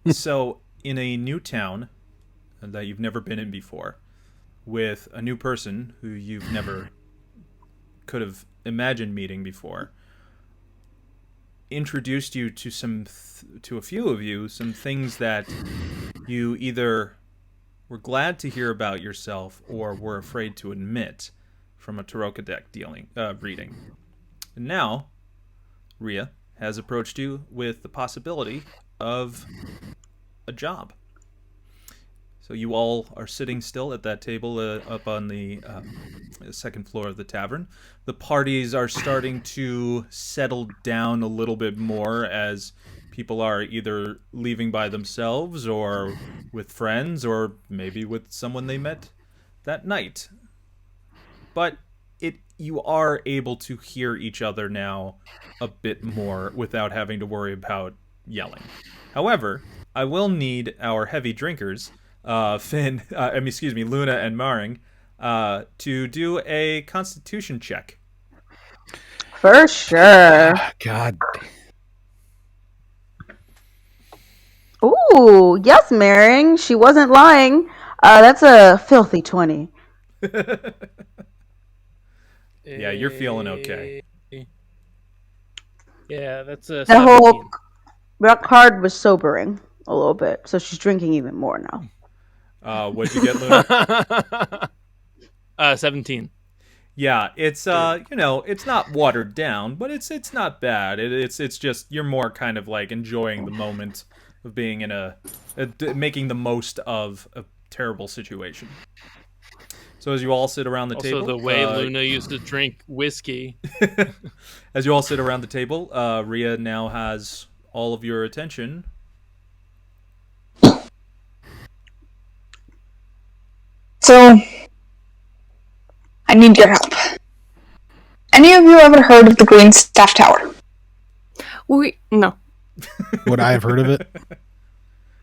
So, in a new town that you've never been in before, with a new person who you've never could have imagined meeting before, introduced you to to a few of you some things that you either were glad to hear about yourself or were afraid to admit from a Taroka deck reading. And now, Ria has approached you with the possibility of a job. So you all are sitting still at that table up on the second floor of the tavern. The parties are starting to settle down a little bit more as people are either leaving by themselves or with friends or maybe with someone they met that night. But you are able to hear each other now a bit more without having to worry about yelling. However, I will need our heavy drinkers, Luna and Maring, to do a Constitution check. For sure. God. Ooh, yes, Maring. She wasn't lying. That's a filthy 20. Yeah, you're feeling okay. Yeah, that's a The 17. whole rock card was sobering a little bit, so she's drinking even more now. What'd you get, Luna? 17. Yeah, it's it's not watered down, but it's not bad. It's just you're more kind of like enjoying the moment of being in making the most of a terrible situation. So as you all sit around the Also, table, the way Luna used to drink whiskey. as you all sit around the table, Ria now has all of your attention. So, I need your help. Any of you ever heard of the Green Staff Tower? No. Would I have heard of it?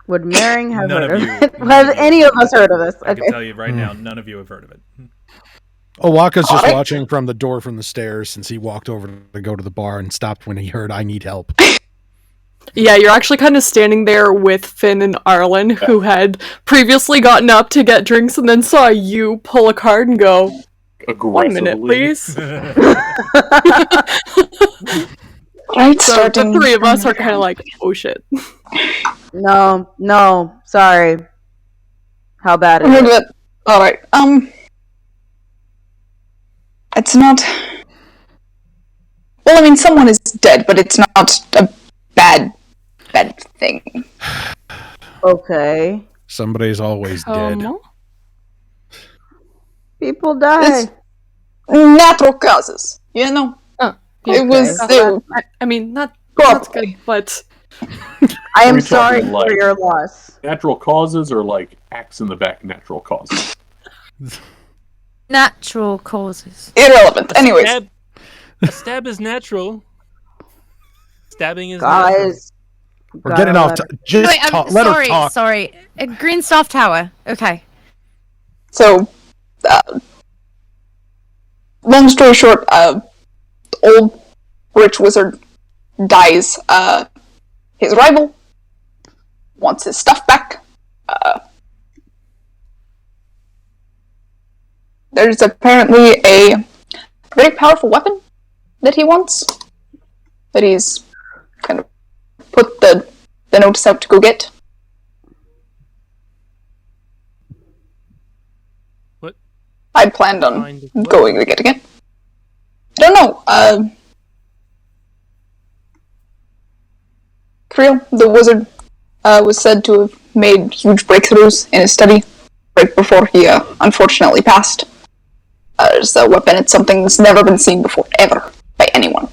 Would Maring have None heard of of you- it? none Have of you. any of us heard of this? I can Okay. tell you right now, none of you have heard of it. Oh, Waka's just Alright. watching from the door from the stairs since he walked over to go to the bar and stopped when he heard I need help. Yeah, you're actually kind of standing there with Finn and Arlen, who had previously gotten up to get drinks and then saw you pull a card and go, 1 minute, please. Right, So starting the three of us from- are kind of like, oh shit. No, sorry. How bad is Heard of it? it. Alright, it's not... Well, I mean, someone is dead, but it's not a bad thing. Okay. Somebody's always dead. People die. It's natural causes, you know? It was... I mean, that's Probably. good, but I am we sorry talking, for like- your loss. Natural causes or like axe in the back natural causes? Natural causes. Irrelevant. Anyways, A stab is natural. Stabbing is natural. Guys. We're getting off. Just Wait, talk. I'm Let her sorry, talk. sorry. Green Staff Tower. Okay. so, long story short, old rich wizard dies. His rival wants his stuff back. There's apparently a very powerful weapon that he wants. That he's kind of put the notice out to go get. What? I planned on Kind of what? going to get again. I don't know. Creel, the wizard, was said to have made huge breakthroughs in his study right before he unfortunately passed. There's a weapon. It's something that's never been seen before, ever, by anyone.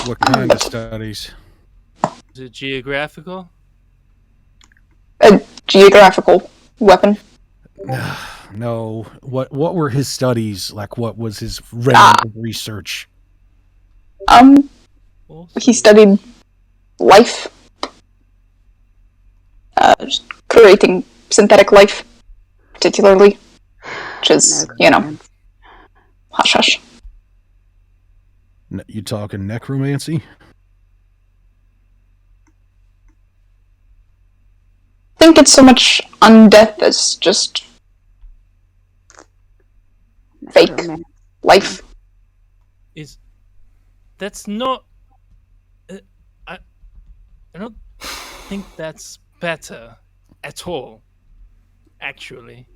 What kind of studies? Is it geographical? A geographical weapon. No. What were his studies like? What was his realm of research? He studied life. Just creating synthetic life, particularly. Which is, hush hush. You talking necromancy? think it's so much undeath as just fake life. That's not. I don't think that's better at all. Actually,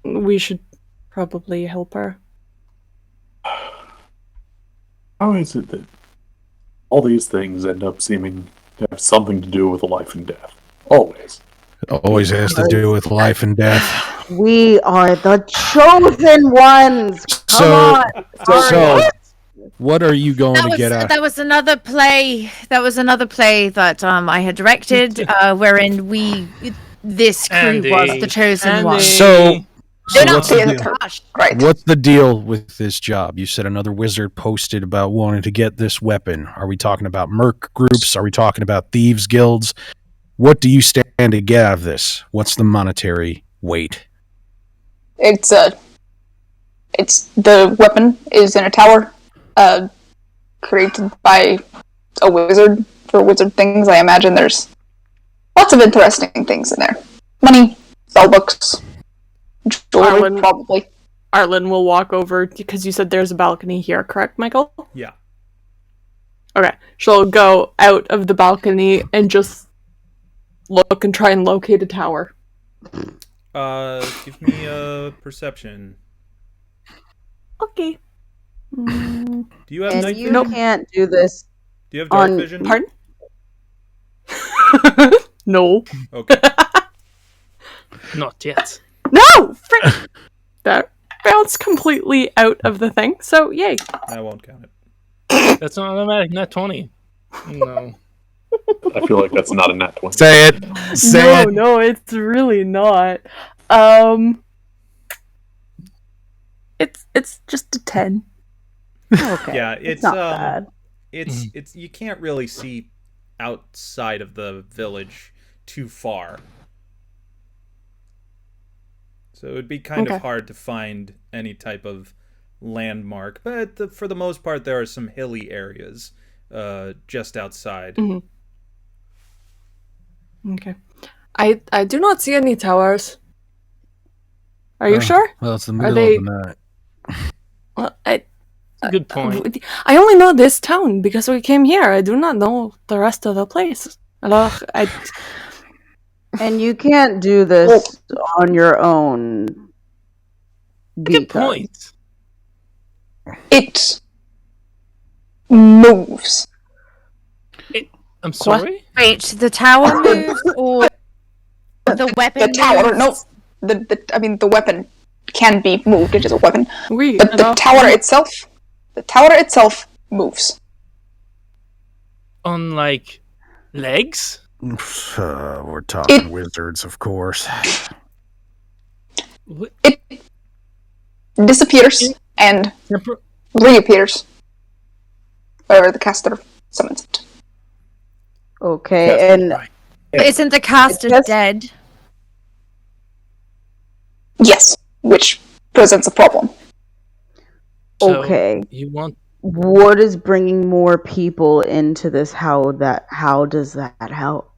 We should probably help her. How is it that all these things end up seeming to have something to do with life and death? Always. It always has to do with life and death. We are the chosen ones. Come on. So, what are you going to get at? That was another play. That was another play that I had directed, wherein this crew Andy. was the chosen one. So What's what's the deal with this job? You said another wizard posted about wanting to get this weapon. Are we talking about merc groups? Are we talking about thieves guilds? What do you stand to get out of this? What's the monetary weight? It's the weapon is in a tower, created by a wizard for wizard things. I imagine there's lots of interesting things in there. Money, spellbooks, jewelry, probably. Arlen will walk over, because you said there's a balcony here, correct, Michael? Yeah. Okay. She'll go out of the balcony and just look and try and locate a tower. Give me a perception. Okay. Do you have And night you vision? can't do this. Do you have dark on- vision? Pardon? No. Okay. not yet. No! Frick! That bounced completely out of the thing, so yay. I won't count it. That's not automatic. Not 20. No. I feel like that's not a nat 20. Say it. Say it. No, it's really not. It's just a 10. Okay. Yeah, it's not bad. it's you can't really see outside of the village too far. So it would be kind Okay. of hard to find any type of landmark, but for the most part there are some hilly areas just outside. Mhm. Okay. I do not see any towers. Are you sure? Well, it's the Are middle they- of the night. Well, Good point. I only know this town because we came here. I do not know the rest of the place. Alors, And you can't do this on your own. Good because- point. It moves. I'm sorry? Wait, the tower moves or the weapon The tower, moves? no. The weapon can be moved. It is a weapon. we. But the tower itself moves. On, like, legs? We're talking It- wizards, of course. What? It disappears and Temper- reappears wherever the caster summons it. Okay, Yes, and right. But isn't the caster Yes. dead? Yes, which presents a problem. So, okay. You want What is bringing more people into this? How does that help?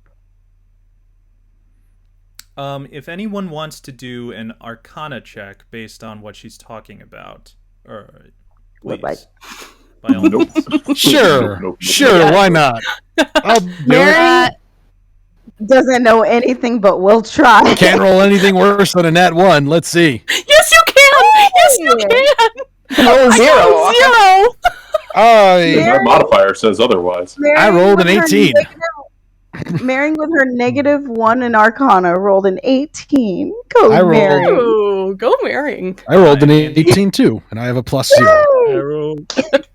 If anyone wants to do an Arcana check based on what she's talking about, or Would please, like- by all means. Sure. Nope. Sure, why not? I'll do it. Mary doesn't know anything, but we'll try. Can't roll anything worse than a nat 1. Let's see. Yes, you can. Yes, you can. Roll zero. Zero. Our modifier says otherwise. I rolled an 18. Mary with her -1 in Arcana rolled an 18. Go, I rolled- Mary. Ooh, go marrying. I rolled an 18 too, and I have a +0. arrow? I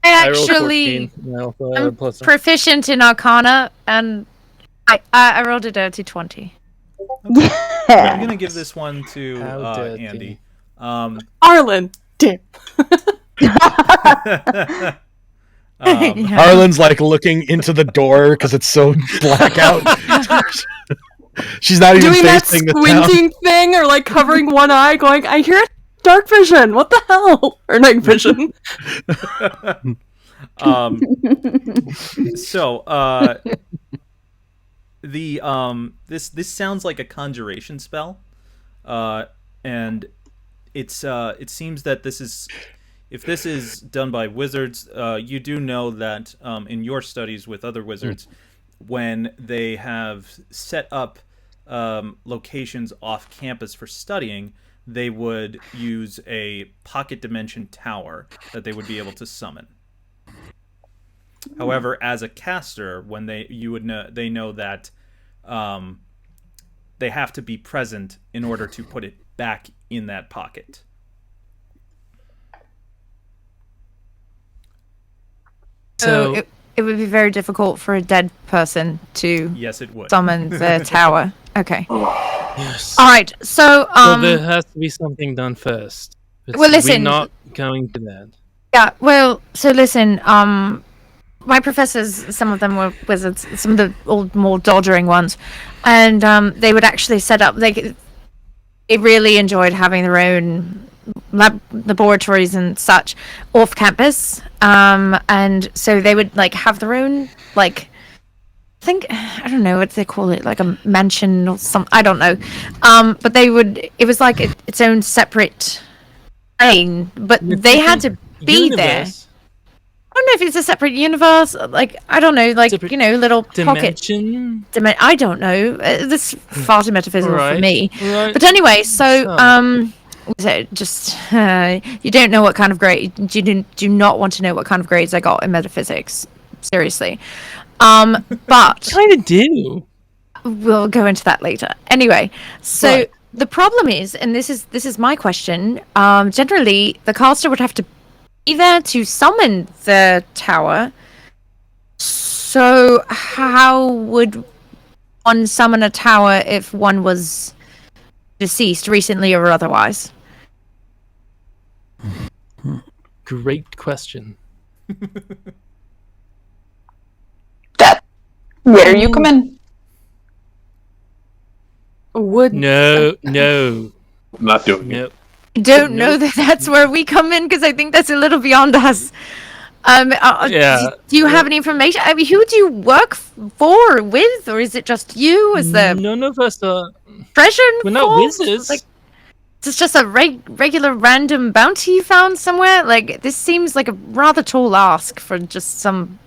I rolled actually 14. I also have a plus one. proficient in Arcana, and I rolled a dirty 20. I'm gonna give this one to How dirty. Andy. Arlen. Damn. Harlan's like looking into the door because it's so black out. She's not even Doing that facing the town. squinting thing or like covering one eye going, I hear dark vision. What the hell? Or night vision. So, the this sounds like a conjuration spell, and it seems that this is, if this is done by wizards, you do know that in your studies with other wizards, when they have set up locations off campus for studying, they would use a pocket dimension tower that they would be able to summon. However, as a caster, when they know that they have to be present in order to put it back in that pocket. So it would be very difficult for a dead person to Yes, it would. summon the tower. Okay. Yes. All right. So So there has to be something done first. Well, listen. We're not going to that. yeah. Well, so listen. My professors, some of them were wizards, some of the old, more doddering ones, and they would actually set up. They really enjoyed having their own laboratories and such off campus, and so they would like have their own like. I don't know what they call it, like a mansion or some. I don't know, but they would. It was like its own separate plane, but they had to be there. Universe, I don't know if it's a separate universe, like I don't know, like Separate little pocket. dimension. I don't know. This is far too metaphysical for Alright, me. alright. But anyway, so just you don't know what kind of grade. You do not want to know what kind of grades I got in metaphysics. Seriously, but Kind of do. we'll go into that later. Anyway, so Right. the problem is, and this is my question. Generally, the caster would have to be there to summon the tower. So how would one summon a tower if one was deceased recently or otherwise? Great question. That where you come in. Would No. I'm not doing it. Nope. I don't know that that's where we come in because I think that's a little beyond us. Yeah. Do you have any information? I mean, who do you work for with, or is it just you? Is the None of us are. treasure We're not involved? wizards. Like, is this just a regular random bounty you found somewhere? Like, this seems like a rather tall ask for just some.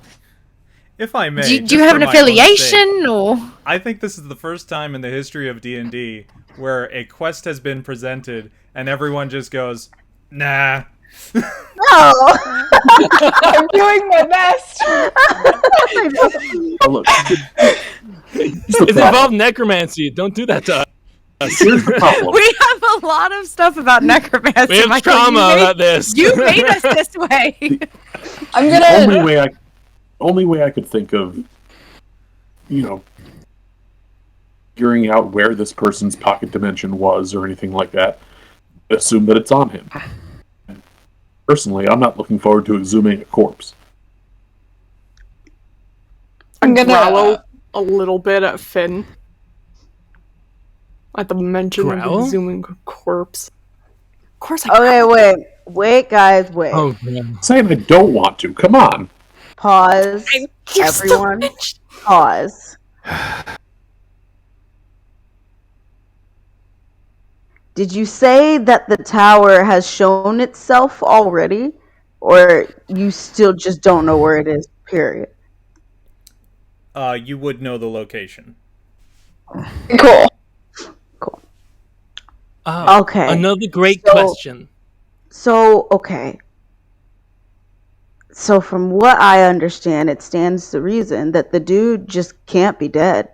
If I may, Do you just have for an my own sake, affiliation, or? I think this is the first time in the history of D&D where a quest has been presented and everyone just goes, nah. No. I'm doing my best. Oh, look, It involved necromancy. Don't do that to us. here's the problem. We have a lot of stuff about necromancy. We have Michael. trauma about this. You made us this way. I'm The gonna. only way I could think of, figuring out where this person's pocket dimension was or anything like that, assume that it's on him. Personally, I'm not looking forward to exhuming a corpse. I'm gonna. growl a little bit at Finn at the mention Growl? of exhuming a corpse. Of course, I Okay, wait, guys, wait. Oh, man. Saying I don't want to. Come on. Pause. Everyone, pause. Did you say that the tower has shown itself already? Or you still just don't know where it is, period? You would know the location. Cool. Ah, Okay. Another great So- question. So, okay. So from what I understand, it stands to reason that the dude just can't be dead.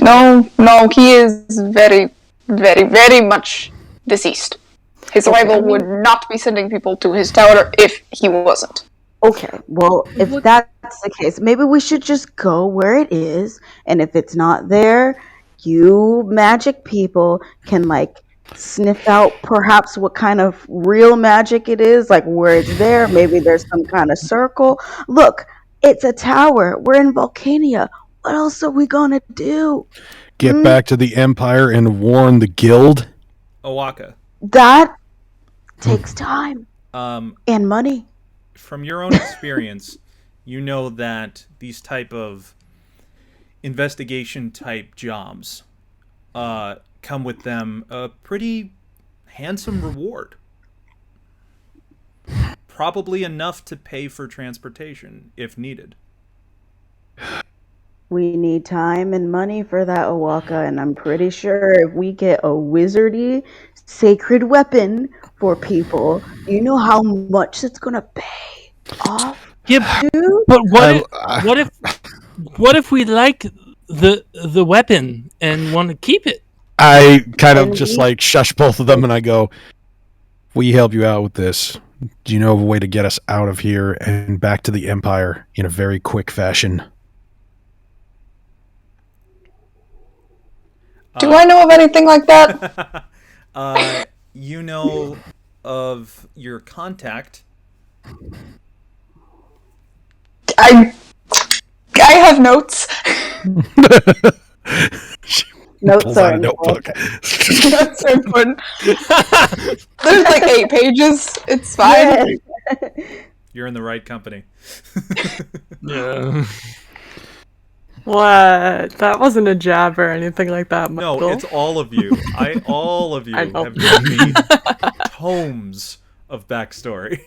No, he is very, very, very much deceased. His rival would not be sending people to his tower if he wasn't. Okay, well, if that's the case, maybe we should just go where it is, and if it's not there, you magic people can, like, sniff out perhaps what kind of real magic it is, like where it's there. Maybe there's some kind of circle. Look, it's a tower. We're in Volcania. What else are we gonna do? Get back to the Empire and warn the guild. Owaka, That takes time um, and money. from your own experience, you know that these type of investigation type jobs come with them a pretty handsome reward. Probably enough to pay for transportation if needed. We need time and money for that, Owaka, and I'm pretty sure if we get a wizardy sacred weapon for people, you know how much it's gonna pay off. Yeah, Dude? but what if we like the weapon and want to keep it? I kind of just like shush both of them and I go, we help you out with this. Do you know of a way to get us out of here and back to the Empire in a very quick fashion? Do I know of anything like that? You know of your contact. I have notes. Notes Pulls are out a notebook. Notes are important. There's like 8 pages. It's fine. Yeah. You're in the right company. Yeah. What? That wasn't a jab or anything like that, Michael. No, it's all of you. All of you I know. have given me tomes of backstory.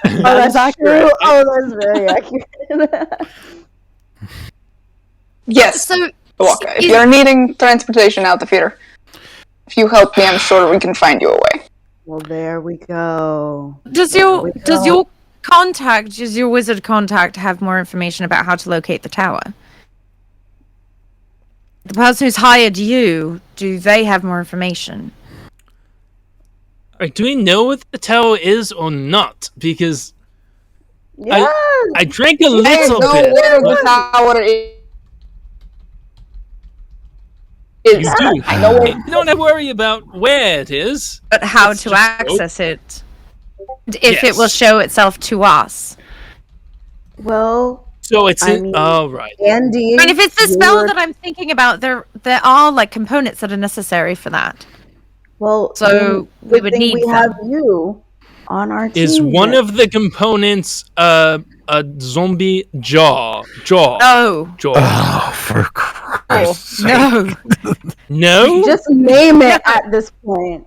Oh, that's accurate. Oh, that's very accurate. Yes. So, Owaka, if you're needing transportation out the theater, if you help me, I'm sure we can find you a way. Well, there we go. does your wizard contact have more information about how to locate the tower? The person who's hired you, do they have more information? Do we know what the tower is or not? Because Yeah. I drank a I little know bit. where the tower is. You do. I know where. You don't have to worry about where it is. But how It's to just access it? If it will Yes. show itself to us. Well, So it's I in. mean- Oh, right. Andy. And if it's the spell you're- that I'm thinking about, there are like components that are necessary for that. Well, So, then we good would thing need we them. have you on our team. Is one here. of the components a zombie jaw? No. Jaw. Oh, for Christ's sake. No. No? Just name it at this point.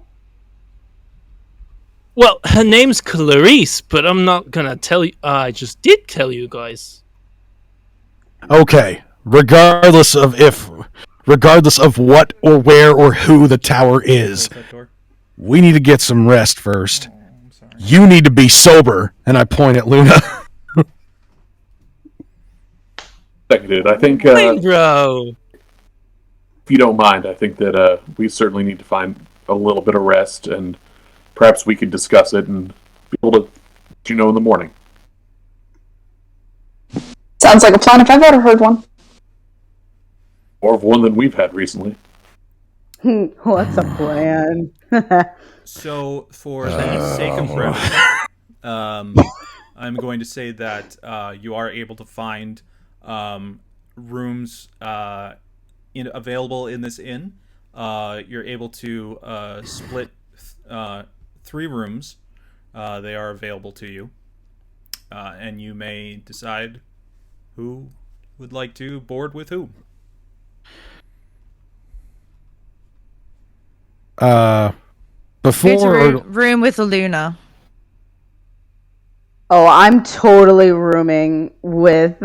Well, her name's Clarice, but I'm not gonna tell you. I just did tell you guys. Okay, regardless of what or where or who the tower is, Close that door. we need to get some rest first. Oh, I'm sorry. You need to be sober. And I point at Luna. Seconded. I think, Bro. if you don't mind, I think that we certainly need to find a little bit of rest, and perhaps we could discuss it and be able to let you know in the morning. Sounds like a plan if I've ever heard one. More of one than we've had recently. What's a plan? So, for the sake of brevity, I'm going to say that you are able to find rooms available in this inn. You're able to split 3 rooms. They are available to you. And you may decide who would like to board with who. Go to Before room with Luna. Oh, I'm totally rooming with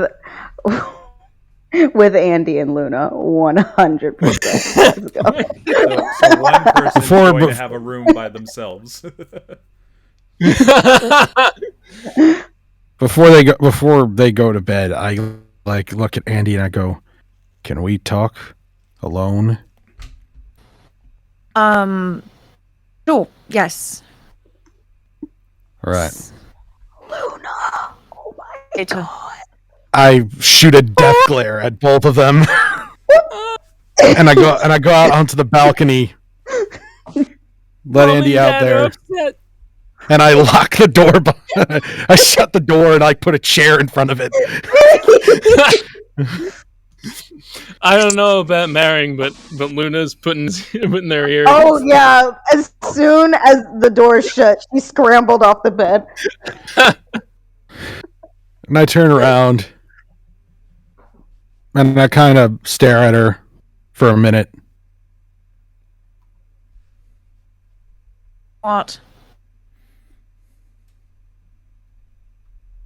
Andy and Luna, 100%. Let's go. So one person is Before- going to have a room by themselves. before they go to bed, I like look at Andy and I go, "Can we talk alone?" Sure, yes. All right. Luna. Oh my Later. god. I shoot a death glare at both of them, and I go out onto the balcony. Let Andy out there, and I lock the door. I shut the door and I put a chair in front of it. I don't know about marrying, but Luna's putting their ear. Oh yeah, as soon as the door shut, she scrambled off the bed. And I turn around and I kind of stare at her for a minute. What?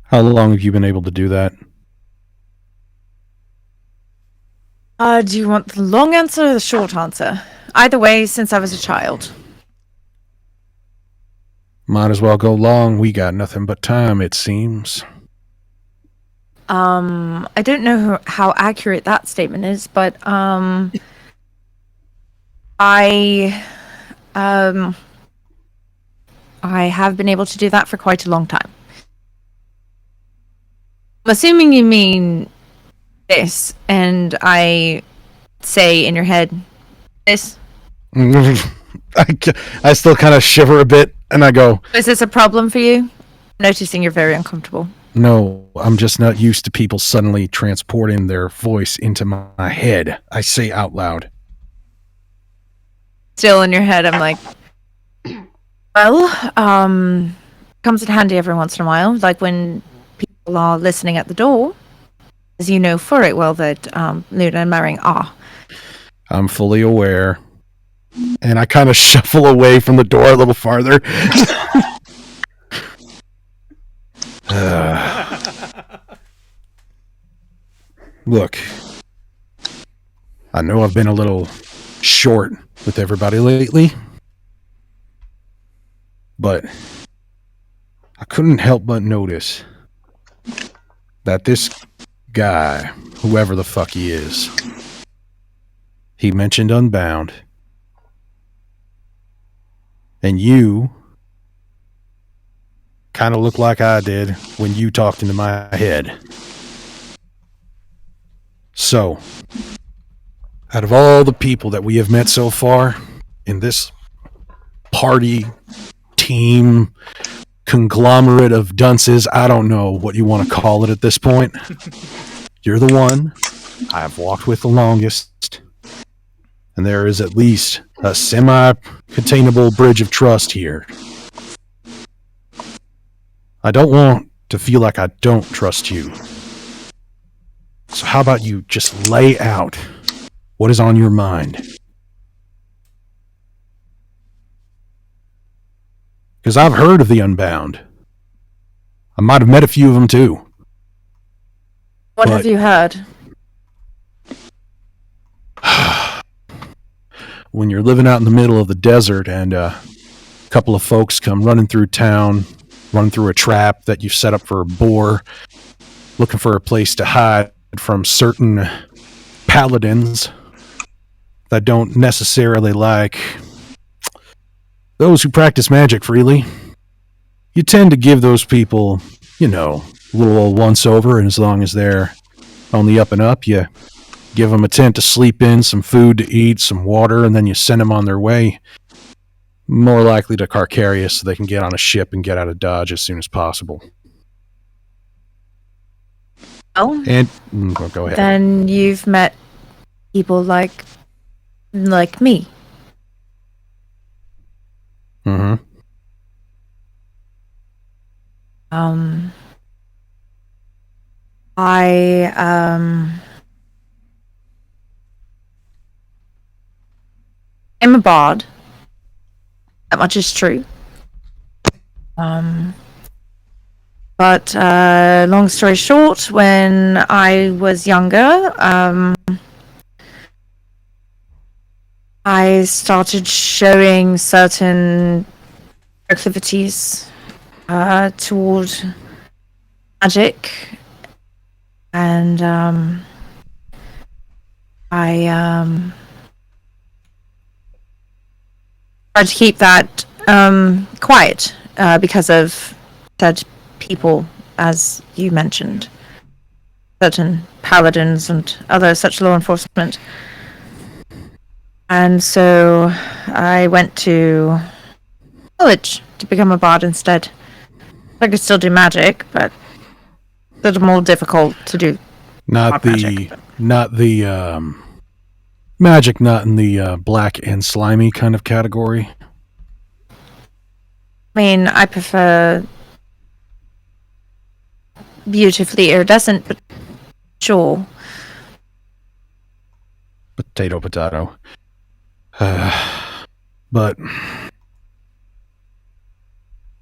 How long have you been able to do that? Do you want the long answer or the short answer? Either way, since I was a child. Might as well go long. We got nothing but time, it seems. I don't know how accurate that statement is, but, I have been able to do that for quite a long time. I'm assuming you mean this, and I say in your head, this. I still kind of shiver a bit, and I go, Is this a problem for you? I'm noticing you're very uncomfortable. no, I'm just not used to people suddenly transporting their voice into my head. I say out loud. Still in your head, I'm like, well, comes in handy every once in a while, like when people are listening at the door, as you know for it well that Luna and Maring are. I'm fully aware. And I kind of shuffle away from the door a little farther. Look, I know I've been a little short with everybody lately, but I couldn't help but notice that this guy, whoever the fuck he is, he mentioned Unbound. And you kind of look like I did when you talked into my head. So, out of all the people that we have met so far in this party, team, conglomerate of dunces, I don't know what you want to call it at this point. You're the one I've walked with the longest. And there is at least a semi-containable bridge of trust here. I don't want to feel like I don't trust you. So how about you just lay out what is on your mind? Because I've heard of the Unbound. I might have met a few of them too. What have you heard? When you're living out in the middle of the desert and a couple of folks come running through town, running through a trap that you've set up for a boar, looking for a place to hide from certain paladins that don't necessarily like those who practice magic freely, you tend to give those people, a little old once-over, and as long as they're on the up and up, you give them a tent to sleep in, some food to eat, some water, and then you send them on their way. More likely to Carcarius so they can get on a ship and get out of Dodge as soon as possible. Oh. And go ahead. Then you've met people like me. Mm-hmm. I'm a bard. That much is true. But long story short, when I was younger, I started showing certain proclivities toward magic, and I tried to keep that quiet because of said people, as you mentioned, certain paladins and other such law enforcement. And so I went to college to become a bard instead. I could still do magic, but a little more difficult to do. Not the magic, not in the black and slimy kind of category. I mean, I prefer beautifully iridescent, but sure. Potato, potato. But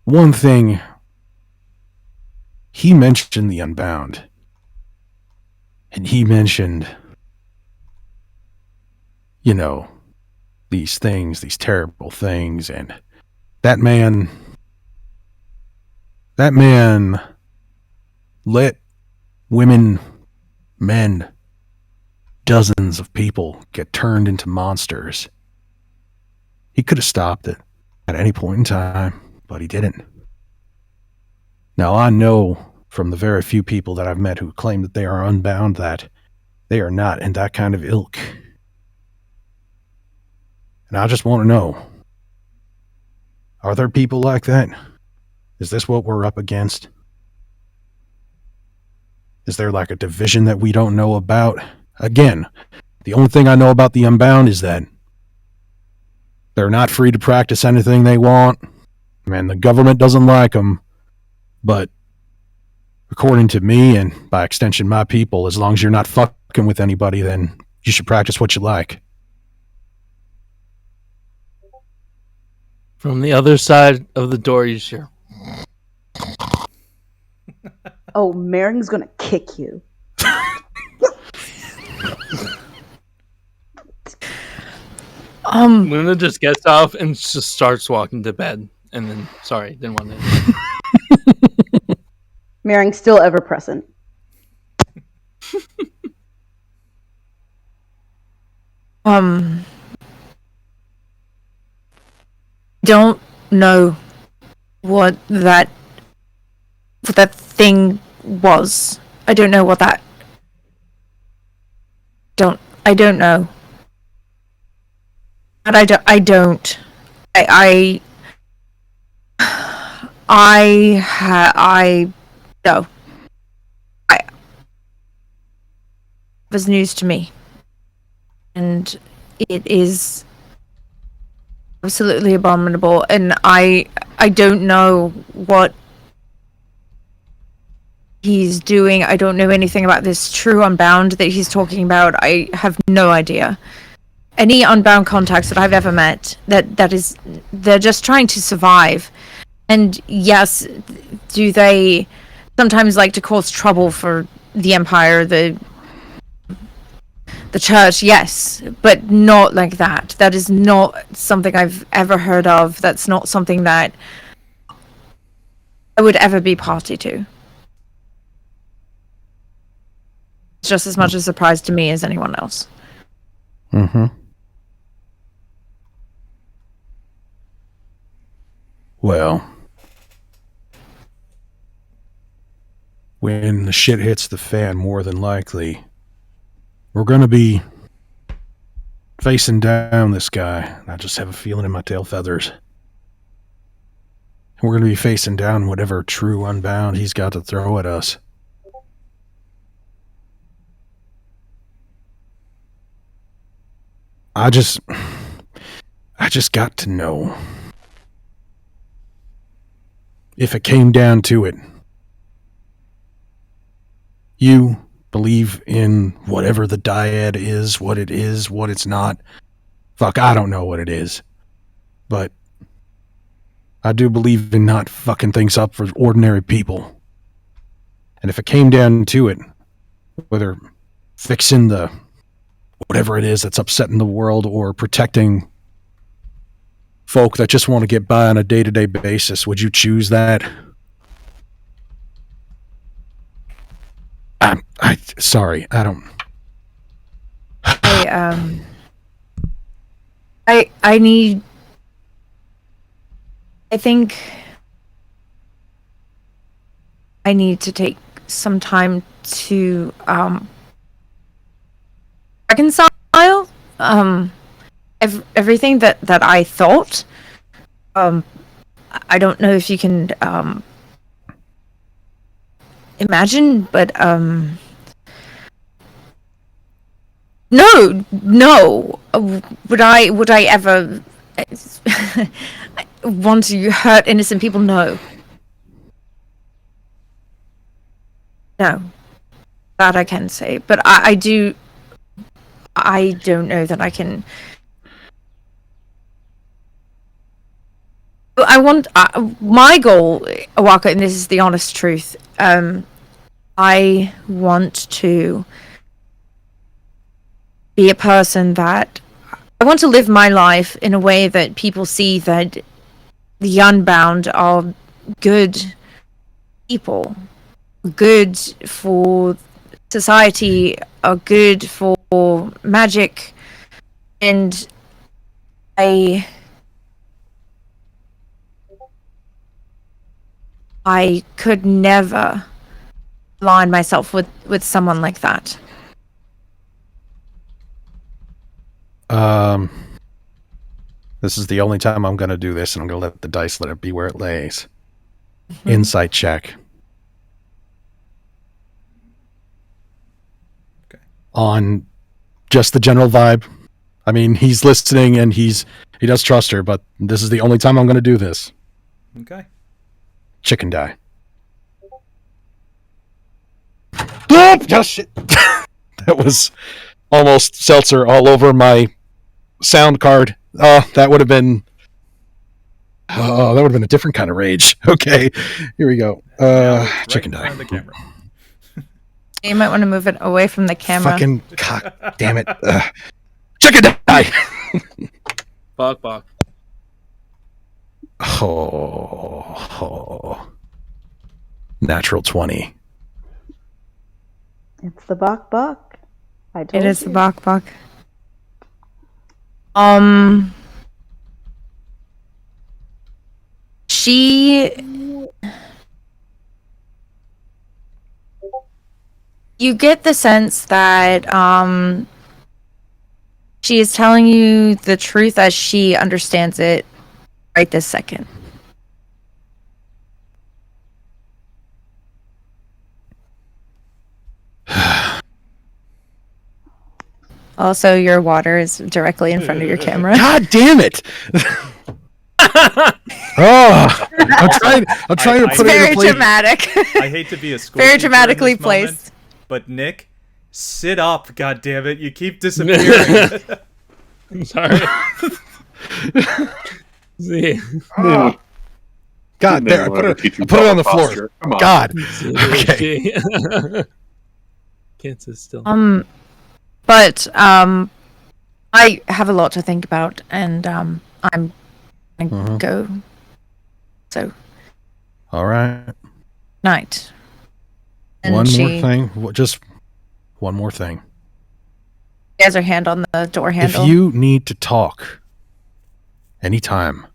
one thing, he mentioned the Unbound. And he mentioned, you know, these things, these terrible things, and that man let women, men, dozens of people get turned into monsters. He could have stopped it at any point in time, but he didn't. Now, I know from the very few people that I've met who claim that they are unbound that they are not in that kind of ilk. And I just want to know, are there people like that? Is this what we're up against? Is there like a division that we don't know about? Again, the only thing I know about the Unbound is that they're not free to practice anything they want. Man, the government doesn't like them. But according to me, and by extension my people, as long as you're not fucking with anybody, then you should practice what you like. From the other side of the door, you hear. Oh, Maring's gonna kick you. Luna just gets off and just starts walking to bed. And then, sorry, didn't want to. Maring's still ever present. Don't know what that thing was. I don't know what that. I don't know. But I don't. No. It was news to me. And it is absolutely abominable, and I don't know what he's doing. I don't know anything about this true Unbound that he's talking about. I have no idea. Any Unbound contacts that I've ever met, they're just trying to survive. And yes, do they sometimes like to cause trouble for the Empire, the church? Yes, but not like that. That is not something I've ever heard of. That's not something that I would ever be party to. It's just as much a surprise to me as anyone else. Mm-hmm. Well, when the shit hits the fan, more than likely, we're going to be facing down this guy. I just have a feeling in my tail feathers. We're going to be facing down whatever true Unbound he's got to throw at us. I just got to know. If it came down to it, you believe in whatever the dyad is, what it's not. Fuck, I don't know what it is. But I do believe in not fucking things up for ordinary people. And if it came down to it, whether fixing the whatever it is that's upsetting the world or protecting folk that just want to get by on a day-to-day basis, would you choose that? Sorry, I don't. I think I need to take some time to reconcile everything that I thought. I don't know if you can imagine, but no. Would I ever want to hurt innocent people? No. No, that I can say, but I don't know that I can. I want my goal, Awaka, and this is the honest truth. I want to be a person that I want to live my life in a way that people see that the Unbound are good people, good for society, are good for magic, and I could never align myself with someone like that. This is the only time I'm going to do this, and I'm going to let the dice let it be where it lays. Insight check. Okay. On just the general vibe. I mean, he's listening and he does trust her, but this is the only time I'm going to do this. Okay. Chicken die. Oh, shit. That was almost seltzer all over my sound card. That would have been a different kind of rage. Okay, here we go. Right Chicken in die. front of the camera. You might want to move it away from the camera. Fucking cock, damn it. Chicken die. Bok. Oh. Natural 20. It's the Bok Bok. I told It is you. the Bok Bok. You get the sense that she is telling you the truth as she understands it right this second. Also, your water is directly in front of your camera. God damn it. I'm trying to It's put it in very a place. dramatic. I hate to be a school Very teacher in dramatically this moment, placed. but Nick, sit up, God damn it! You keep disappearing. I'm sorry. See. God Never there, I let her teach you put it on the proper floor. posture. Come on. God. Okay. Can't sit still. But I have a lot to think about, and I'm gonna go. So All right. night. And One more she thing. Just one more thing. has her hand on the door handle. If you need to talk anytime,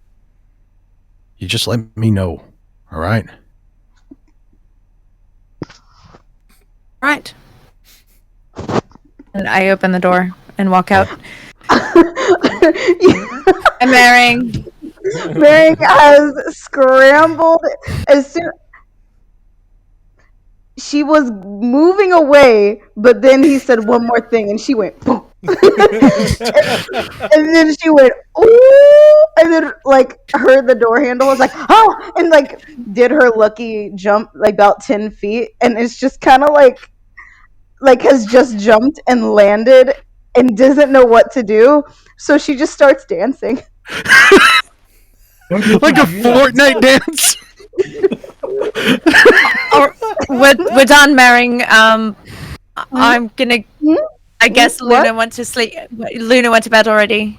you just let me know. All right? Right. And I open the door and walk out. I'm marrying. Mary has scrambled as soon. She was moving away, but then he said one more thing, and she went, boom. And then she went, ooh, and then like heard the door handle, was like, oh, and like did her lucky jump like about 10 feet, and it's just kind of like has just jumped and landed and doesn't know what to do, so she just starts dancing. Like a Fortnite dance. We're done marrying. I'm gonna. I guess What? Luna went to sleep. Luna went to bed already.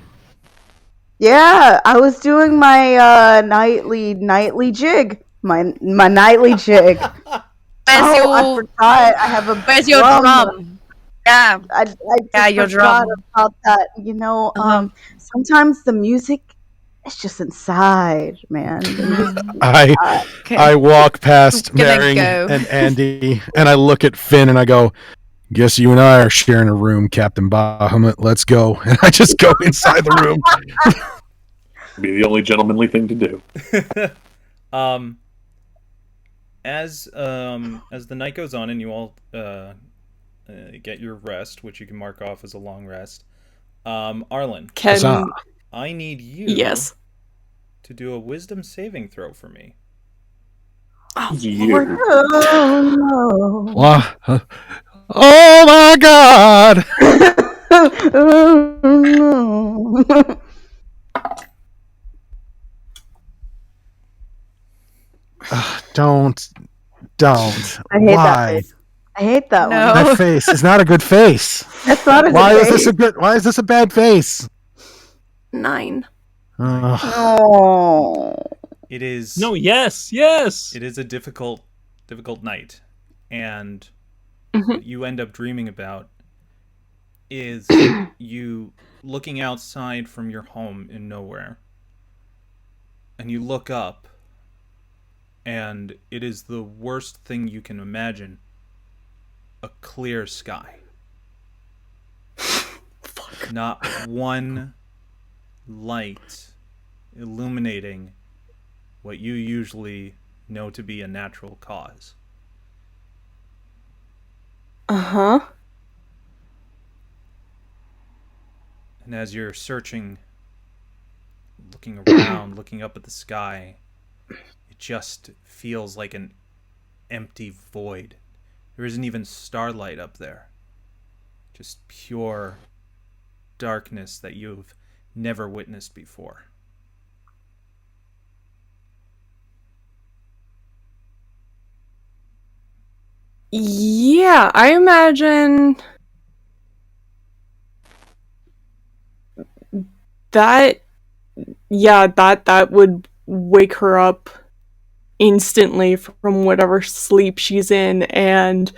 Yeah, I was doing my nightly jig. My nightly jig. Where's your I forgot. I have a Where's your drum? Yeah. I just your forgot drum. about that. You know, sometimes the music is just inside, man. The music- Okay. I walk past I'm gonna Mary go. and Andy, and I look at Finn, and I go, "Guess you and I are sharing a room, Captain Bahamut. Let's go." And I just go inside the room. Be the only gentlemanly thing to do. As the night goes on and you all get your rest, which you can mark off as a long rest, Arlen, Can Huzzah. I need you yes. to do a wisdom saving throw for me. You. Oh no. Oh my God! Oh, no. Don't. I hate that face. I hate that No. one. That face is not a good face. That's not a good Why is face. this a good? Why is this a bad face? 9. Ugh. No. It is. No, yes, yes. It is a difficult night, and Mhm. what you end up dreaming about is you looking outside from your home in nowhere, and you look up, and it is the worst thing you can imagine: a clear sky. Not one light illuminating what you usually know to be a natural cause. Uh-huh. And as you're searching, looking around, looking up at the sky, it just feels like an empty void. There isn't even starlight up there. Just pure darkness that you've never witnessed before. Yeah, I imagine that that would wake her up instantly from whatever sleep she's in, and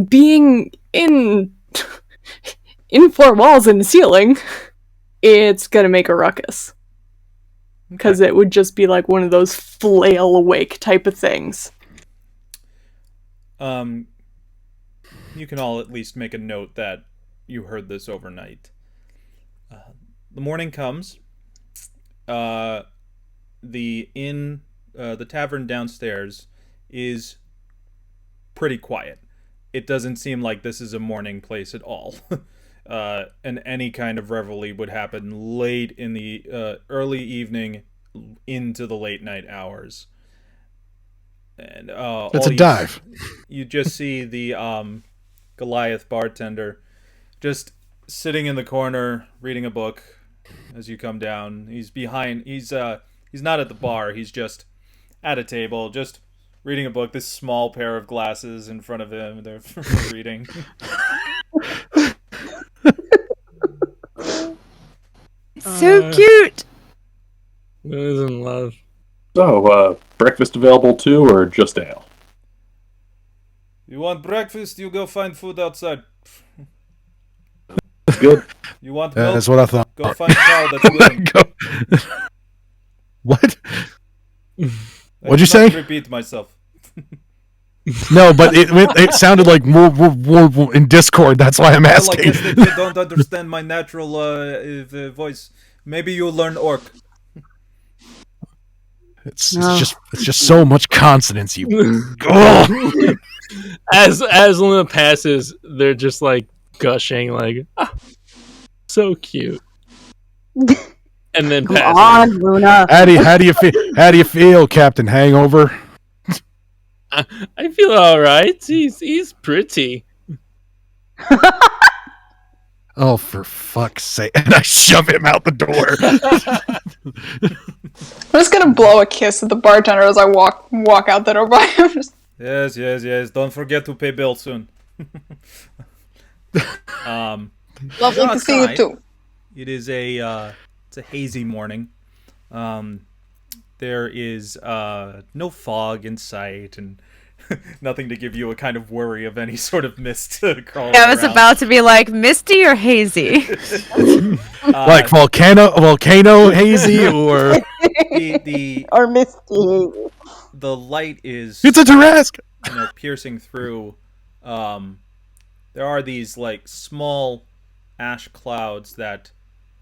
being in four walls and a ceiling, it's gonna make a ruckus. Because it would just be like one of those flail awake type of things. You can all at least make a note that you heard this overnight. The morning comes. The tavern downstairs is pretty quiet. It doesn't seem like this is a morning place at all. And any kind of revelry would happen late in the early evening into the late night hours. And It's a dive. You just see the Goliath bartender just sitting in the corner reading a book as you come down. He's behind. He's not at the bar. He's just at a table, just reading a book. This small pair of glasses in front of him. They're reading. So cute. Moon is in love. So, breakfast available too, or just ale? You want breakfast? You go find food outside. Good. You want milk? That's what I thought. Go find a cow that's willing. What? I What'd you did not say? Repeat myself. No, but it sounded like in Discord. That's why I'm Well, I asking. guess they don't understand my natural voice. Maybe you'll learn Orc. It's just so much consonants. Oh. As Luna passes, they're just like gushing, like so cute. And then Come passes. on, Luna. How do you feel? How do you feel, Captain Hangover? I feel all right. He's pretty. Oh, for fuck's sake! And I shove him out the door. I'm just gonna blow a kiss at the bartender as I walk out the door by him. Yes. Don't forget to pay bill soon. Lovely to see you outside. too. It is it's a hazy morning. There is no fog in sight and nothing to give you a kind of worry of any sort of mist crawling I was around. about to be like, misty or hazy? Like volcano hazy, or the Or Misty. the light is it's a Tarrasque. piercing through. There are these like small ash clouds that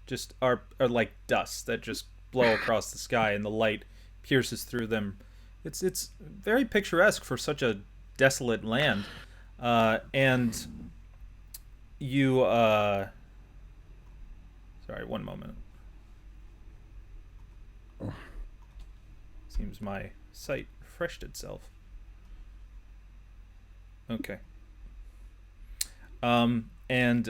just are like dust that just blow across the sky, and the light pierces through them. It's very picturesque for such a desolate land, and you. Sorry, one moment. Seems my site refreshed itself. Okay. And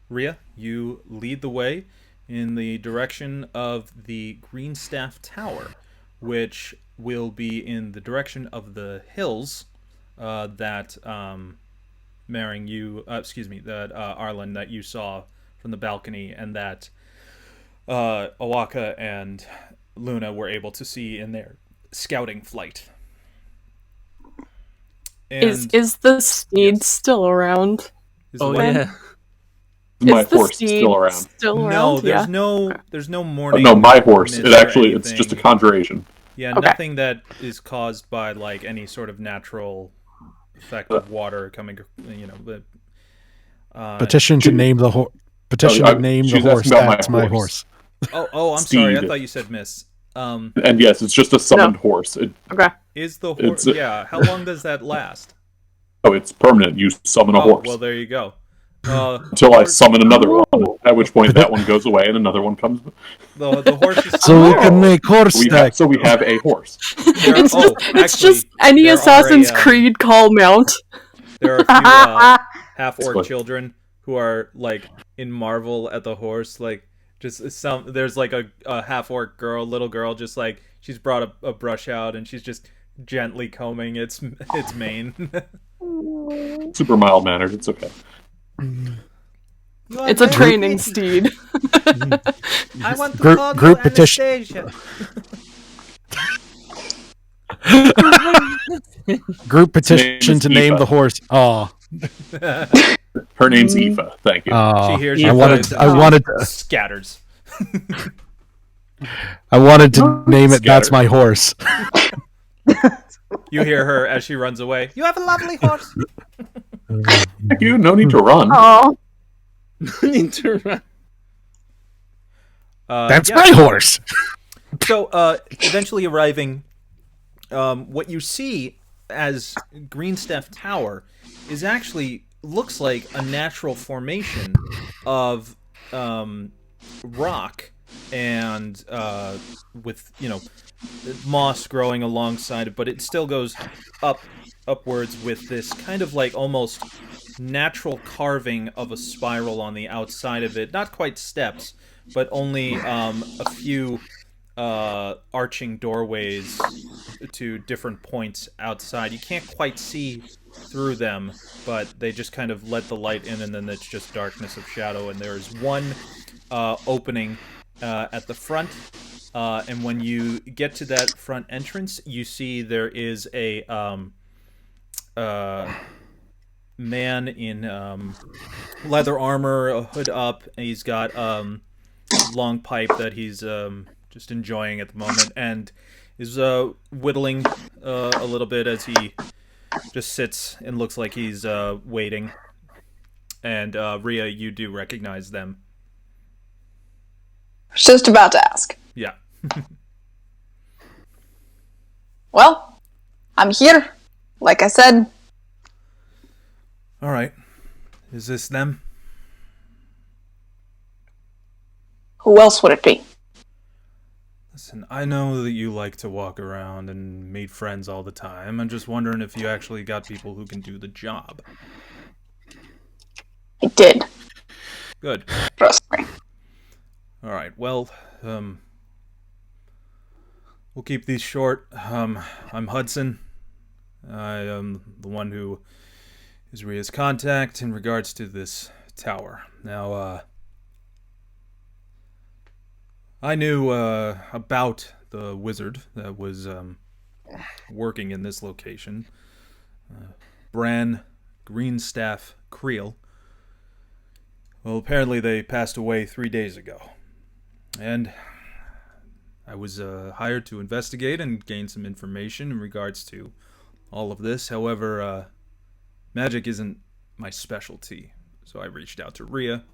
Rhea, you lead the way in the direction of the Greenstaff Tower, which will be in the direction of the hills that Maring you, that Arlen that you saw from the balcony, and that Awaka and Luna were able to see in their scouting flight. And Is the steed still around? Oh what? yeah. My Is the horse steed still around. Still around? No, there's Yeah. there's no Oh, morning. no, my horse. mist It or actually, it's just a anything. conjuration. Yeah, Okay. nothing that is caused by like any sort of natural effect of water coming. But Petition to name the horse. Petition Oh, to name the she's horse. asking about my That's my horse. horse. Oh, I'm sorry. I Steed. thought you said miss. And yes, it's just a summoned horse. Okay. Is the horse? It's- Yeah. How long does that last? Oh, it's permanent. You summon a Oh, horse well, there you go. until I summon another one. At which point that one goes away and another one comes. The horse is So we still can make horse We stack. have a horse. there. It's just any there are Assassin's a, Creed call mount. There are a few half-orc What? children who are like in marvel at the horse. Like just some. There's like a half-orc girl, little girl, just like she's brought a brush out and she's just gently combing its mane. Super mild mannered. It's okay. It's a training steed. I want to Group- call group you petition. Anastasia. Group petition is to name Aoife. the horse. Oh, Her name's Aoife. Thank you. She hears your I wanted. voice I and wanted. scatters. I wanted to name it. That's Scatter. my horse. You hear her as she runs away. You have a lovely horse. Thank you. No need to run. Oh, That's yeah. my horse. So, eventually arriving, what you see as Greenstaff Tower is actually looks like a natural formation of rock and with moss growing alongside it, but it still goes upwards with this kind of like almost natural carving of a spiral on the outside of it. Not quite steps, but only a few arching doorways to different points outside. You can't quite see through them, but they just kind of let the light in, and then it's just darkness of shadow. And there is one opening at the front, and when you get to that front entrance, you see there is a man in leather armor, a hood up, and he's got long pipe that he's just enjoying at the moment, and is whittling a little bit as he just sits and looks like he's waiting. And Rhea, you do recognize them. I was just about to ask. Yeah. Well, I'm here. Like I said, All right. Is this them? who else would it be? Listen, I know that you like to walk around and meet friends all the time. I'm just wondering if you actually got people who can do the job. I did. Good. Trust me. All right. Well, we'll keep these short. I'm Hudson. I am the one who is Rhea's contact in regards to this tower. Now, I knew about the wizard that was working in this location, Bran Greenstaff Creel. Well, apparently they passed away 3 days ago. And I was hired to investigate and gain some information in regards to all of this. However, magic isn't my specialty. So I reached out to Rhea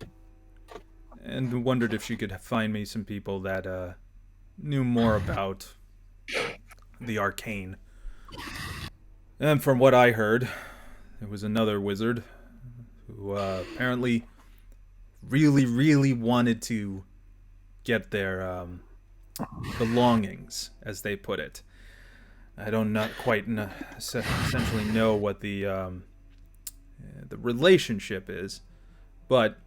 and wondered if she could find me some people that knew more about the arcane. And from what I heard, there was another wizard who apparently really wanted to get their belongings, as they put it. I don't not quite essentially know what the relationship is, but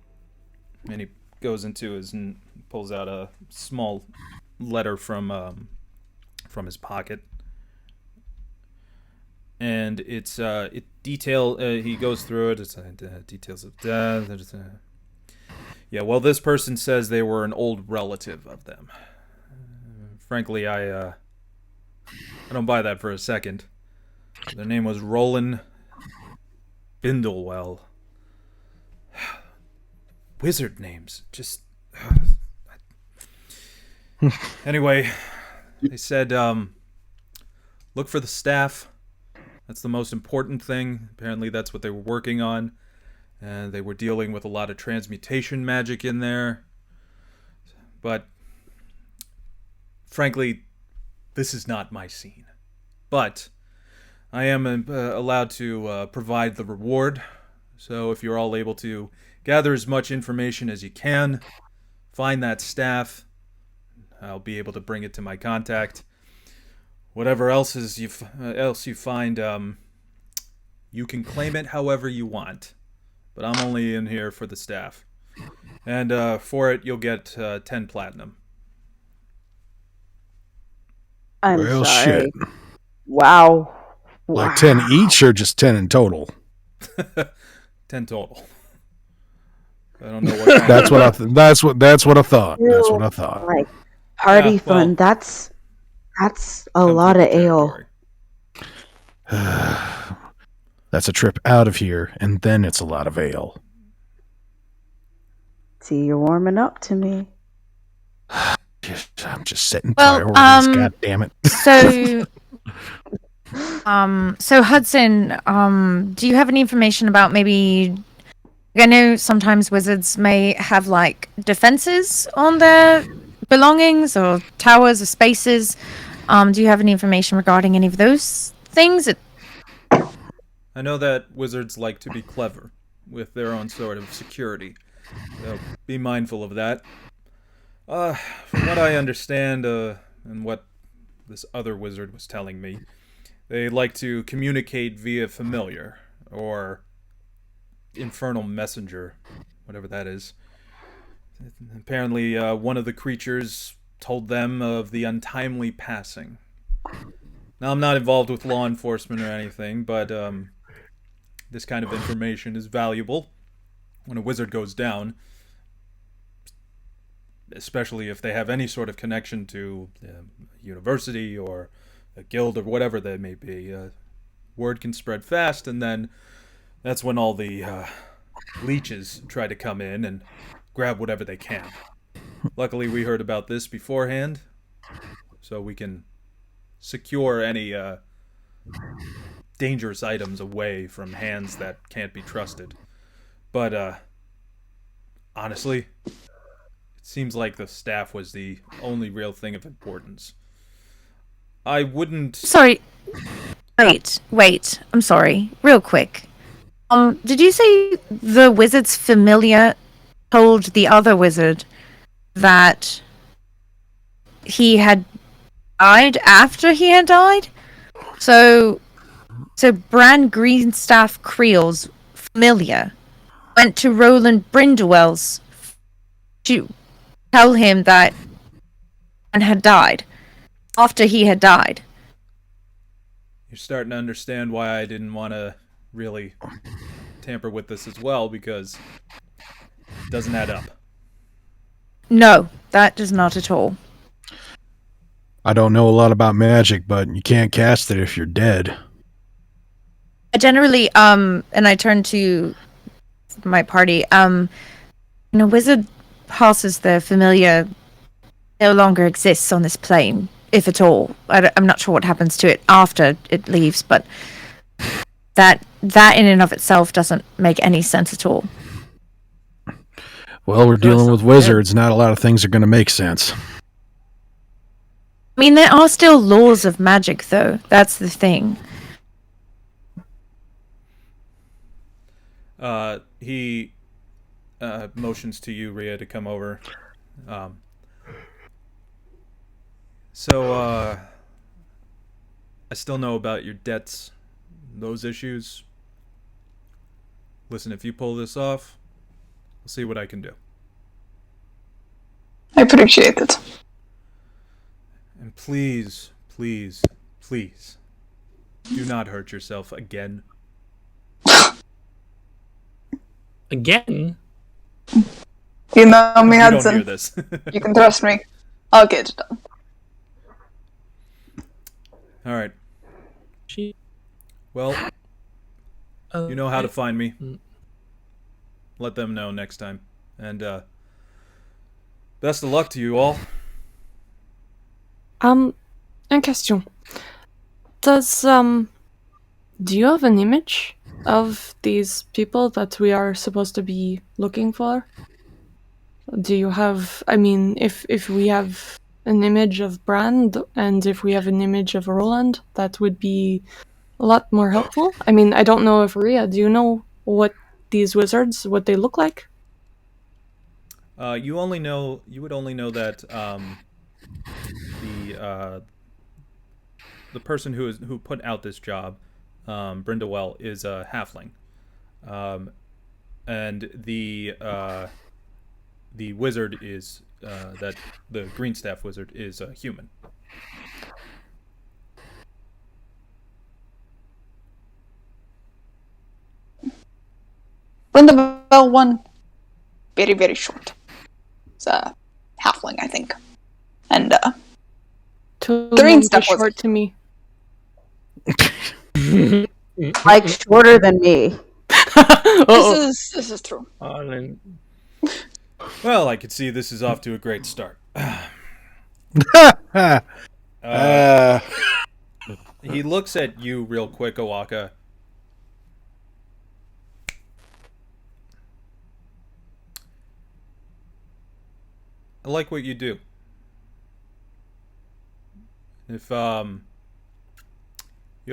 and he goes into his and pulls out a small letter from his pocket, and it's it detail. He goes through it. It's details of death. Yeah, well, this person says they were an old relative of them. Frankly, I don't buy that for a second. Their name was Roland Bindlewell. Wizard names, just. Anyway, they said, look for the staff. That's the most important thing. Apparently, that's what they were working on. And they were dealing with a lot of transmutation magic in there. But, frankly, this is not my scene. But I am allowed to provide the reward. So if you're all able to gather as much information as you can, find that staff, I'll be able to bring it to my contact. Whatever else you find, you can claim it however you want. But I'm only in here for the staff. And for it, you'll get 10 platinum. I'm Well, sorry. shit. Wow. Like 10 each or just 10 in total? 10 total. I don't know what. That's what I thought. That's what I thought. That's what I thought. Like party Yeah, well, fun. That's a comes lot with of the ale. territory. That's a trip out of here, and then it's a lot of ale. See, you're warming up to me. I'm just setting Well, priorities. God damn it! So, so Hudson, do you have any information about maybe? I know sometimes wizards may have like defenses on their belongings or towers or spaces. Do you have any information regarding any of those things? I know that wizards like to be clever with their own sort of security. So be mindful of that. From what I understand, and what this other wizard was telling me, they like to communicate via familiar, or infernal messenger, whatever that is. Apparently, one of the creatures told them of the untimely passing. Now, I'm not involved with law enforcement or anything, but this kind of information is valuable when a wizard goes down, especially if they have any sort of connection to a university or a guild or whatever they may be. Word can spread fast, and then that's when all the leeches try to come in and grab whatever they can. Luckily, we heard about this beforehand, so we can secure any dangerous items away from hands that can't be trusted. But honestly, it seems like the staff was the only real thing of importance. I wouldn't... Sorry. Wait. I'm sorry. Real quick. Did you say the wizard's familiar told the other wizard that he had died after he had died? So Bran Greenstaff Creel's familiar went to Roland Brindlewell's to tell him that Bran had died after he had died. You're starting to understand why I didn't want to really tamper with this as well, because it doesn't add up. No, that does not at all. I don't know a lot about magic, but you can't cast it if you're dead. I generally, and I turn to my party, when a wizard passes the familiar, no longer exists on this plane, if at all. I'm not sure what happens to it after it leaves, but that in and of itself doesn't make any sense at all. Well, we're dealing with wizards. Not a lot of things are going to make sense. I mean, there are still laws of magic, though. That's the thing. He motions to you, Rhea, to come over. I still know about your debts, those issues. Listen, if you pull this off, I'll see what I can do. I appreciate it. And please, please, please, do not hurt yourself again. Again? You know me, You don't Hudson. hear this. You can trust me. I'll get it done. All right. She. Well, you know how to find me. Mm. Let them know next time. And best of luck to you all. Un question. Does do you have an image of these people that we are supposed to be looking for? Do you have, I mean, if we have an image of Brand and if we have an image of Roland, that would be a lot more helpful. I mean, I don't know if Rhea, do you know what these wizards, what they look like? You would only know that the person who put out this job, Brenda Well, is a halfling, and the wizard is that the Greenstaff wizard is a human. Brenda Bell one, very, very short. It's a halfling, I think. And, Too Green stuff was short to me. Like shorter than me. this is true. Well, I could see this is off to a great start. He looks at you real quick, Owaka. I like what you do. If you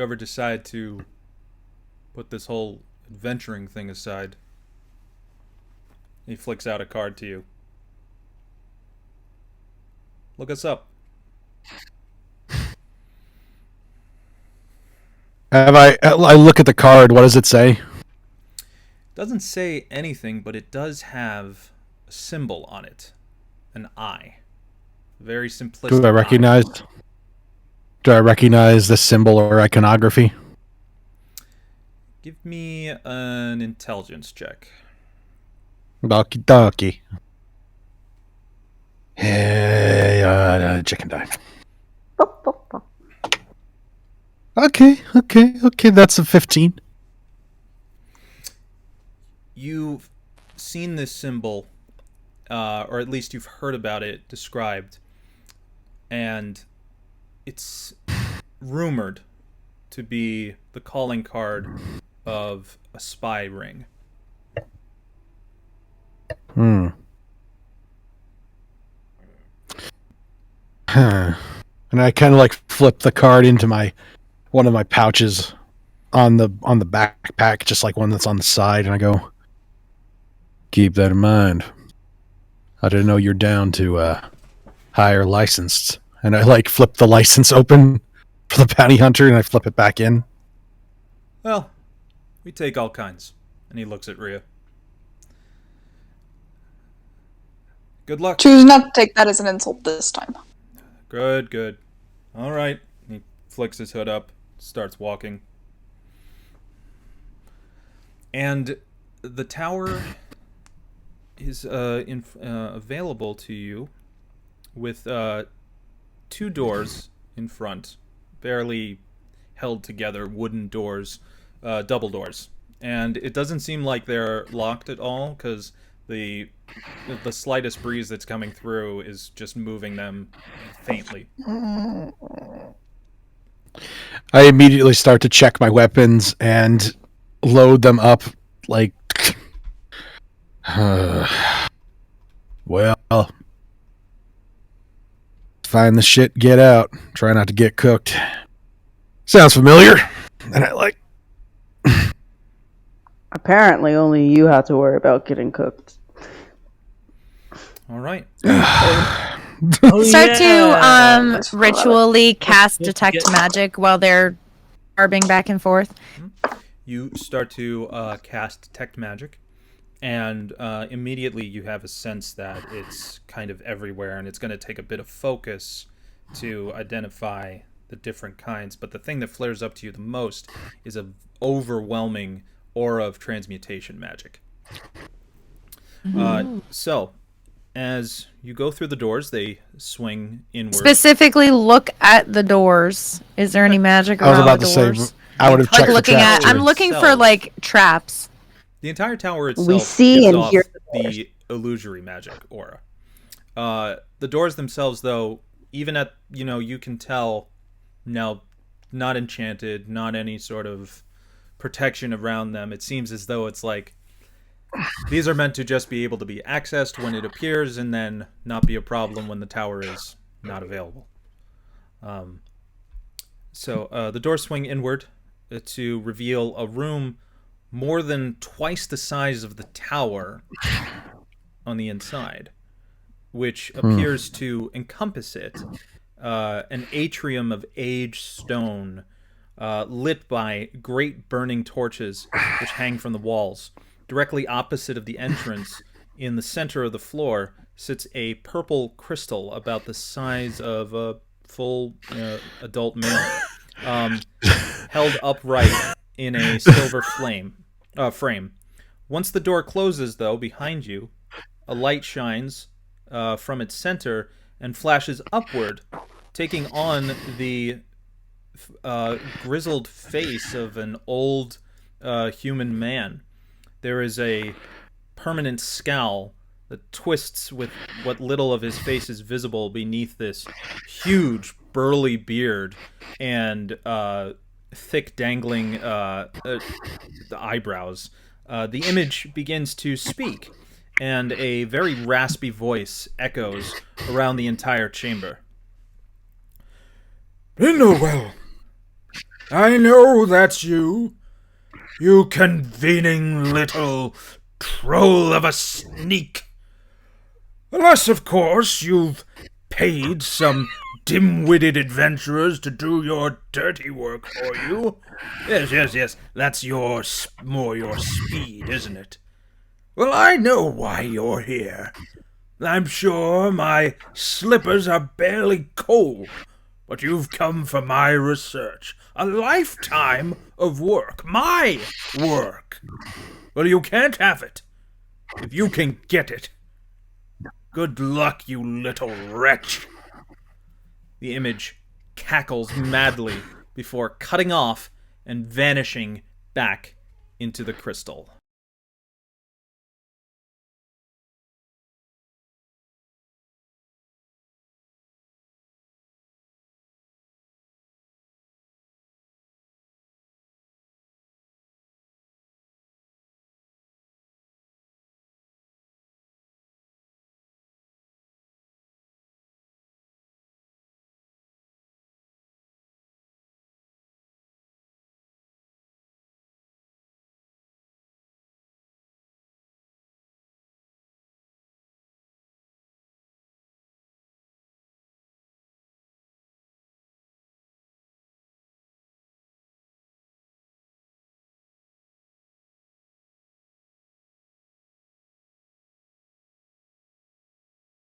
ever decide to put this whole adventuring thing aside, he flicks out a card to you. Look us up. I look at the card. What does it say? Doesn't say anything, but it does have a symbol on it. An eye. Very simplistic. Do I recognize the symbol or iconography? Give me an intelligence check. Okie dokie. Hey, chicken die. Okay. That's a 15. You've seen this symbol, or at least you've heard about it described, and it's rumored to be the calling card of a spy ring. And I kind of like flip the card into one of my pouches on the backpack, just like one that's on the side, and I go, keep that in mind. I didn't know you're down to hire licensed. And I like flip the license open for the bounty hunter, and I flip it back in. Well, we take all kinds. And he looks at Rhea. Good luck. Choose not to take that as an insult this time. Good. All right. He flicks his hood up, starts walking. And the tower is available to you with 2 doors in front, barely held together, wooden doors, double doors. And it doesn't seem like they're locked at all, because the slightest breeze that's coming through is just moving them faintly. I immediately start to check my weapons and load them up like... well, find the shit, get out. Try not to get cooked. Sounds familiar. And I like... Apparently, only you have to worry about getting cooked. All right. Start to That's ritually cast Let's detect get- magic while they're arbing back and forth. You start to cast detect magic, and immediately you have a sense that it's kind of everywhere, and it's going to take a bit of focus to identify the different kinds. But the thing that flares up to you the most is an overwhelming aura of transmutation magic. So, as you go through the doors, they swing inward. Specifically, look at the doors. Is there any magic I was around about the to say, doors? I would have Like checked looking the at, traps. I'm looking for itself. like traps. The entire tower itself We see gives and off hear the illusory magic aura. The doors themselves, though, even at, you can tell, no, not enchanted, not any sort of protection around them. It seems as though it's like these are meant to just be able to be accessed when it appears and then not be a problem when the tower is not available. So the doors swing inward to reveal a room more than twice the size of the tower on the inside, which appears to encompass it. An atrium of aged stone lit by great burning torches which hang from the walls. Directly opposite of the entrance, in the center of the floor, sits a purple crystal about the size of a full adult male, held upright in a silver frame. Once the door closes, though, behind you, a light shines from its center and flashes upward, taking on the grizzled face of an old human man. There is a permanent scowl that twists with what little of his face is visible beneath this huge, burly beard and thick, dangling eyebrows. The image begins to speak, and a very raspy voice echoes around the entire chamber. Rindelwell, I know that's you. You convening little troll of a sneak. Unless, of course, you've paid some dim-witted adventurers to do your dirty work for you. Yes, that's more your speed, isn't it? Well, I know why you're here. I'm sure my slippers are barely cold, but you've come for my research. A lifetime of work. My work. Well, you can't have it. If you can get it. Good luck, you little wretch. The image cackles madly before cutting off and vanishing back into the crystal.